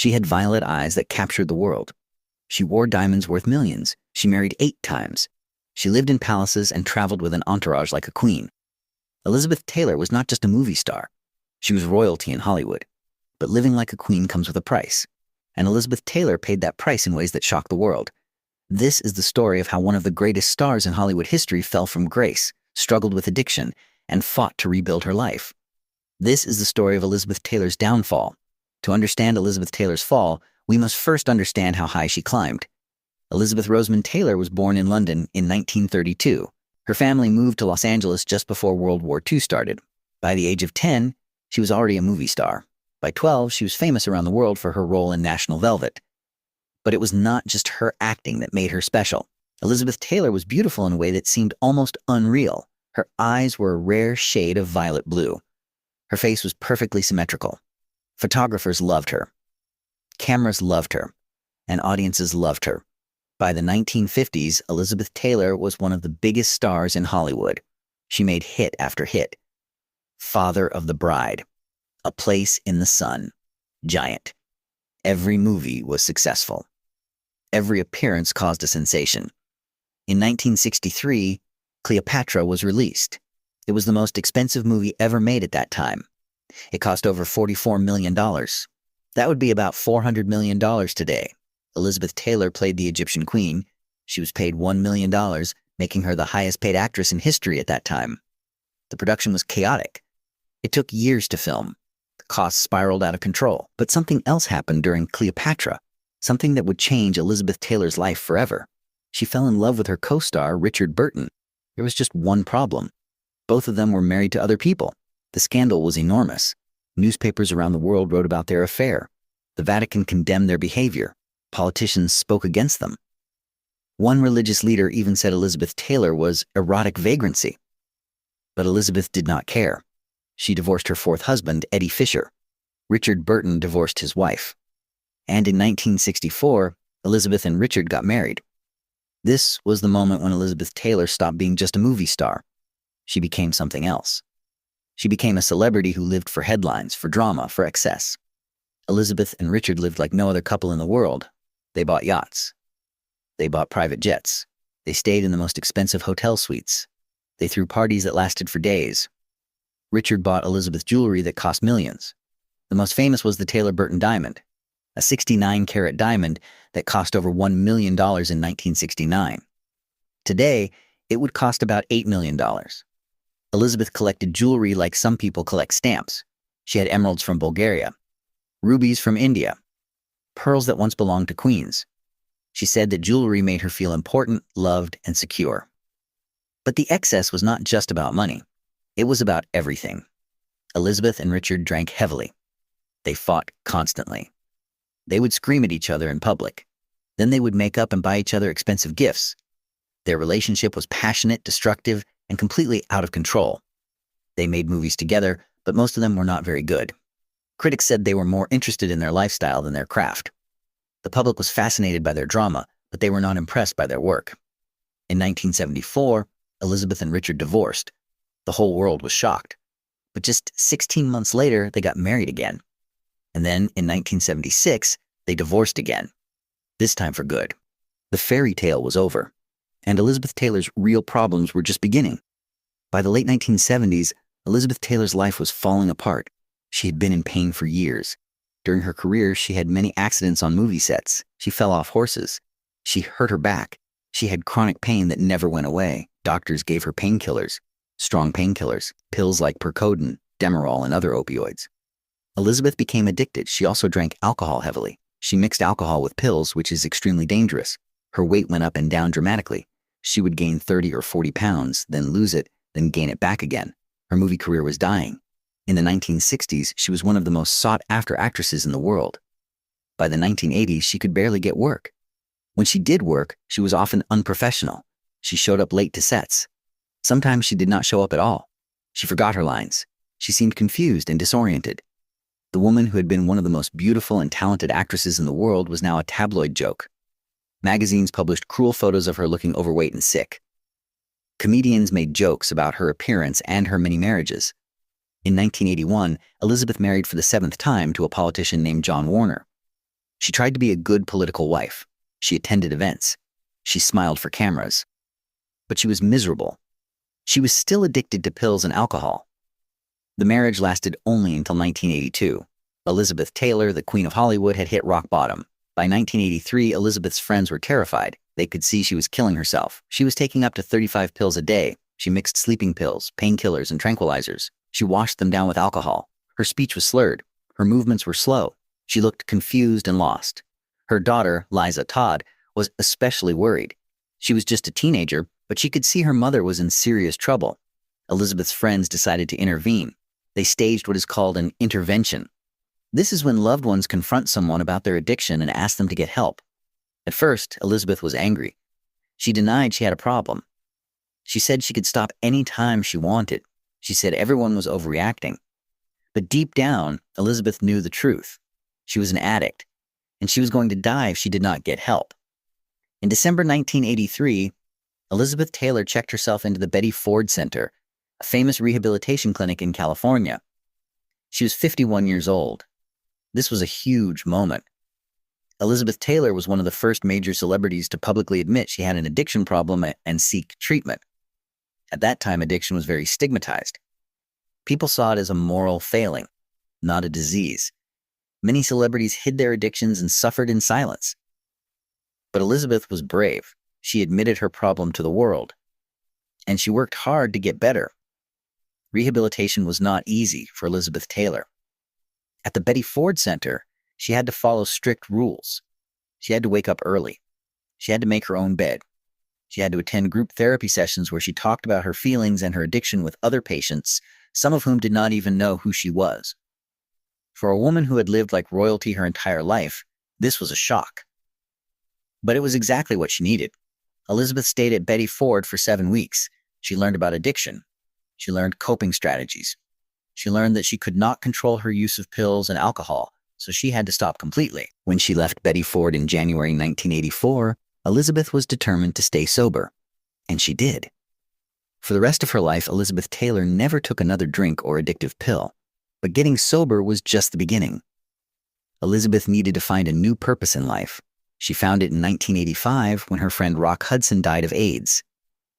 She had violet eyes that captured the world. She wore diamonds worth millions. She married 8 times. She lived in palaces and traveled with an entourage like a queen. Elizabeth Taylor was not just a movie star. She was royalty in Hollywood. But living like a queen comes with a price. And Elizabeth Taylor paid that price in ways that shocked the world. This is the story of how one of the greatest stars in Hollywood history fell from grace, struggled with addiction, and fought to rebuild her life. This is the story of Elizabeth Taylor's downfall. To understand Elizabeth Taylor's fall, we must first understand how high she climbed. Elizabeth Rosamond Taylor was born in London in 1932. Her family moved to Los Angeles just before World War II started. By the age of 10, she was already a movie star. By 12, she was famous around the world for her role in National Velvet. But it was not just her acting that made her special. Elizabeth Taylor was beautiful in a way that seemed almost unreal. Her eyes were a rare shade of violet blue. Her face was perfectly symmetrical. Photographers loved her. Cameras loved her. And audiences loved her. By the 1950s, Elizabeth Taylor was one of the biggest stars in Hollywood. She made hit after hit. Father of the Bride, A Place in the Sun, Giant. Every movie was successful. Every appearance caused a sensation. In 1963, Cleopatra was released. It was the most expensive movie ever made at that time. It cost over $44 million. That would be about $400 million today. Elizabeth Taylor played the Egyptian queen. She was paid $1 million, making her the highest paid actress in history at that time. The production was chaotic. It took years to film. The costs spiraled out of control. But something else happened during Cleopatra, something that would change Elizabeth Taylor's life forever. She fell in love with her co-star, Richard Burton. There was just one problem. Both of them were married to other people. The scandal was enormous. Newspapers around the world wrote about their affair. The Vatican condemned their behavior. Politicians spoke against them. One religious leader even said Elizabeth Taylor was erotic vagrancy. But Elizabeth did not care. She divorced her 4th husband, Eddie Fisher. Richard Burton divorced his wife. And in 1964, Elizabeth and Richard got married. This was the moment when Elizabeth Taylor stopped being just a movie star. She became something else. She became a celebrity who lived for headlines, for drama, for excess. Elizabeth and Richard lived like no other couple in the world. They bought yachts. They bought private jets. They stayed in the most expensive hotel suites. They threw parties that lasted for days. Richard bought Elizabeth jewelry that cost millions. The most famous was the Taylor Burton diamond, a 69-carat diamond that cost over $1 million in 1969. Today, it would cost about $8 million. Elizabeth collected jewelry like some people collect stamps. She had emeralds from Bulgaria, rubies from India, pearls that once belonged to queens. She said that jewelry made her feel important, loved, and secure. But the excess was not just about money. It was about everything. Elizabeth and Richard drank heavily. They fought constantly. They would scream at each other in public. Then they would make up and buy each other expensive gifts. Their relationship was passionate, destructive, and completely out of control. They made movies together, but most of them were not very good. Critics said they were more interested in their lifestyle than their craft. The public was fascinated by their drama, but they were not impressed by their work. In 1974, Elizabeth and Richard divorced. The whole world was shocked. But just 16 months later, they got married again. And then, in 1976, they divorced again. This time for good. The fairy tale was over. And Elizabeth Taylor's real problems were just beginning. By the late 1970s, Elizabeth Taylor's life was falling apart. She had been in pain for years. During her career, she had many accidents on movie sets. She fell off horses. She hurt her back. She had chronic pain that never went away. Doctors gave her painkillers, strong painkillers, pills like Percodan, Demerol, and other opioids. Elizabeth became addicted. She also drank alcohol heavily. She mixed alcohol with pills, which is extremely dangerous. Her weight went up and down dramatically. She would gain 30 or 40 pounds, then lose it, then gain it back again. Her movie career was dying. In the 1960s, she was one of the most sought-after actresses in the world. By the 1980s, she could barely get work. When she did work, she was often unprofessional. She showed up late to sets. Sometimes she did not show up at all. She forgot her lines. She seemed confused and disoriented. The woman who had been one of the most beautiful and talented actresses in the world was now a tabloid joke. Magazines published cruel photos of her looking overweight and sick. Comedians made jokes about her appearance and her many marriages. In 1981, Elizabeth married for the 7th time to a politician named John Warner. She tried to be a good political wife. She attended events. She smiled for cameras. But she was miserable. She was still addicted to pills and alcohol. The marriage lasted only until 1982. Elizabeth Taylor, the Queen of Hollywood, had hit rock bottom. By 1983, Elizabeth's friends were terrified. They could see she was killing herself. She was taking up to 35 pills a day. She mixed sleeping pills, painkillers, and tranquilizers. She washed them down with alcohol. Her speech was slurred. Her movements were slow. She looked confused and lost. Her daughter, Liza Todd, was especially worried. She was just a teenager, but she could see her mother was in serious trouble. Elizabeth's friends decided to intervene. They staged what is called an intervention. This is when loved ones confront someone about their addiction and ask them to get help. At first, Elizabeth was angry. She denied she had a problem. She said she could stop any time she wanted. She said everyone was overreacting. But deep down, Elizabeth knew the truth. She was an addict, and she was going to die if she did not get help. In December 1983, Elizabeth Taylor checked herself into the Betty Ford Center, a famous rehabilitation clinic in California. She was 51 years old. This was a huge moment. Elizabeth Taylor was one of the first major celebrities to publicly admit she had an addiction problem and seek treatment. At that time, addiction was very stigmatized. People saw it as a moral failing, not a disease. Many celebrities hid their addictions and suffered in silence. But Elizabeth was brave. She admitted her problem to the world. And she worked hard to get better. Rehabilitation was not easy for Elizabeth Taylor. At the Betty Ford Center, she had to follow strict rules. She had to wake up early. She had to make her own bed. She had to attend group therapy sessions where she talked about her feelings and her addiction with other patients, some of whom did not even know who she was. For a woman who had lived like royalty her entire life, this was a shock. But it was exactly what she needed. Elizabeth stayed at Betty Ford for 7 weeks. She learned about addiction. She learned coping strategies. She learned that she could not control her use of pills and alcohol, so she had to stop completely. When she left Betty Ford in January 1984, Elizabeth was determined to stay sober. And she did. For the rest of her life, Elizabeth Taylor never took another drink or addictive pill. But getting sober was just the beginning. Elizabeth needed to find a new purpose in life. She found it in 1985 when her friend Rock Hudson died of AIDS.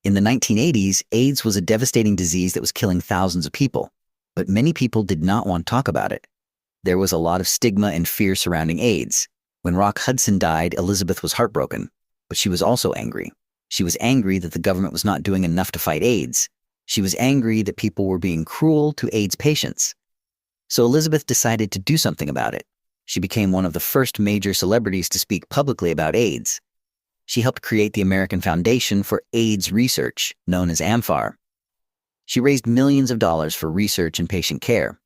In the 1980s, AIDS was a devastating disease that was killing thousands of people. But many people did not want to talk about it. There was a lot of stigma and fear surrounding AIDS. When Rock Hudson died, Elizabeth was heartbroken. But she was also angry. She was angry that the government was not doing enough to fight AIDS. She was angry that people were being cruel to AIDS patients. So Elizabeth decided to do something about it. She became one of the first major celebrities to speak publicly about AIDS. She helped create the American Foundation for AIDS Research, known as AMFAR. She raised millions of dollars for research and patient care.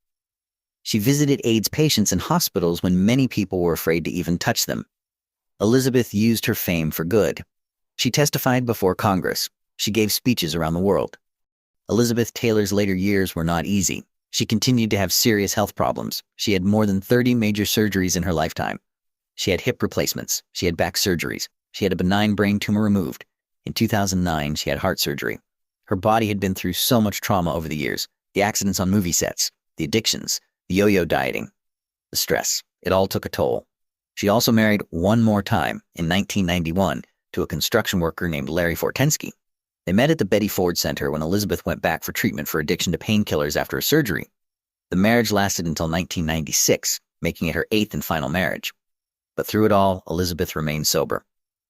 She visited AIDS patients in hospitals when many people were afraid to even touch them. Elizabeth used her fame for good. She testified before Congress. She gave speeches around the world. Elizabeth Taylor's later years were not easy. She continued to have serious health problems. She had more than 30 major surgeries in her lifetime. She had hip replacements. She had back surgeries. She had a benign brain tumor removed. In 2009, she had heart surgery. Her body had been through so much trauma over the years. The accidents on movie sets, the addictions, the yo-yo dieting, the stress. It all took a toll. She also married one more time in 1991 to a construction worker named Larry Fortensky. They met at the Betty Ford Center when Elizabeth went back for treatment for addiction to painkillers after a surgery. The marriage lasted until 1996, making it her 8th and final marriage. But through it all, Elizabeth remained sober.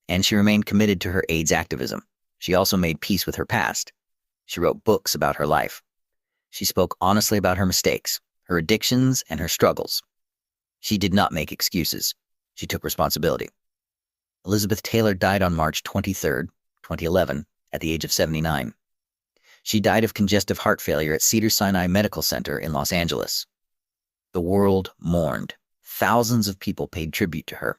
And she remained committed to her AIDS activism. She also made peace with her past. She wrote books about her life. She spoke honestly about her mistakes, her addictions, and her struggles. She did not make excuses. She took responsibility. Elizabeth Taylor died on March 23, 2011, at the age of 79. She died of congestive heart failure at Cedars-Sinai Medical Center in Los Angeles. The world mourned. Thousands of people paid tribute to her,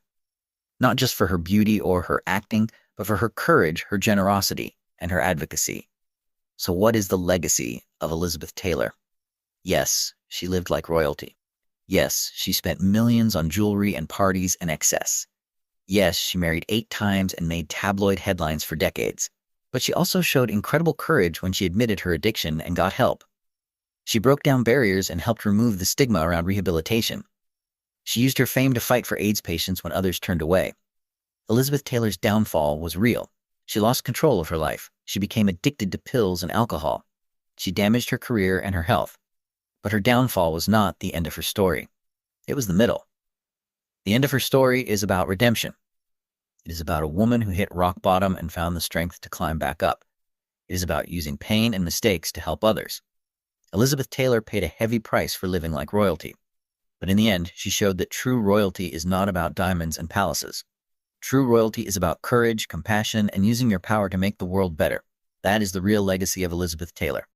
not just for her beauty or her acting, but for her courage, her generosity, and her advocacy. So what is the legacy of Elizabeth Taylor? Yes, she lived like royalty. Yes, she spent millions on jewelry and parties and excess. Yes, she married 8 times and made tabloid headlines for decades. But she also showed incredible courage when she admitted her addiction and got help. She broke down barriers and helped remove the stigma around rehabilitation. She used her fame to fight for AIDS patients when others turned away. Elizabeth Taylor's downfall was real. She lost control of her life. She became addicted to pills and alcohol. She damaged her career and her health. But her downfall was not the end of her story. It was the middle. The end of her story is about redemption. It is about a woman who hit rock bottom and found the strength to climb back up. It is about using pain and mistakes to help others. Elizabeth Taylor paid a heavy price for living like royalty. But in the end, she showed that true royalty is not about diamonds and palaces. True royalty is about courage, compassion, and using your power to make the world better. That is the real legacy of Elizabeth Taylor.